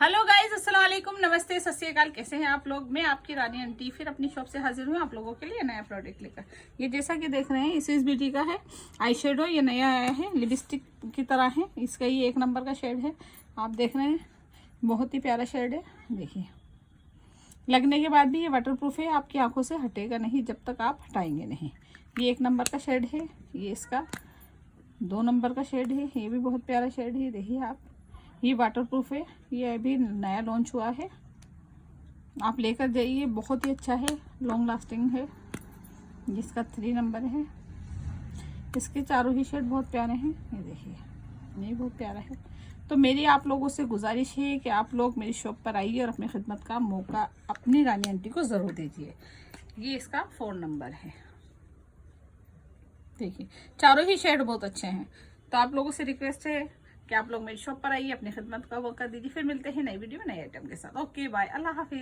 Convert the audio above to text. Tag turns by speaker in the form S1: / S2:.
S1: Hello guys, अस्सलाम वालेकुम, नमस्ते, सत श्री अकाल। कैसे हैं आप लोग? मैं आपकी रानी आंटी फिर अपनी शॉप से हाजिर हूँ आप लोगों के लिए नया प्रोडक्ट लेकर। ये जैसा कि देख रहे हैं इस ब्यूटी का है आई शेडो। ये नया आया है, लिपस्टिक की तरह है। इसका ये 1 नंबर का शेड है। आप देख रहे हैं बहुत ही प्यारा शेड है। देखिए लगने के बाद भी ये वाटरप्रूफ है, आपकी आंखों से हटेगा नहीं जब तक आप हटाएंगे नहीं। ये 1 नंबर का शेड है। ये इसका 2 नंबर का शेड है। ये भी बहुत प्यारा शेड है। देखिए आप, ये वाटरप्रूफ है। ये अभी नया लॉन्च हुआ है, आप लेकर जाइए, बहुत ही अच्छा है, लॉन्ग लास्टिंग है। जिसका 3 नंबर है। इसके चारों ही शेड बहुत प्यारे हैं। ये देखिए, ये बहुत प्यारा है। तो मेरी आप लोगों से गुजारिश है कि आप लोग मेरी शॉप पर आइए और अपनी खिदमत का मौका अपनी रानी आंटी को ज़रूर दीजिए। ये इसका 4 नंबर है। देखिए चारों ही शेड बहुत अच्छे हैं। तो आप लोगों से रिक्वेस्ट है कि आप लोग मेरी शॉप पर आइए, अपनी खिदमत का मौका दीजिए। फिर मिलते हैं नई वीडियो में नए आइटम के साथ। ओके बाय, अल्लाह हाफिज़।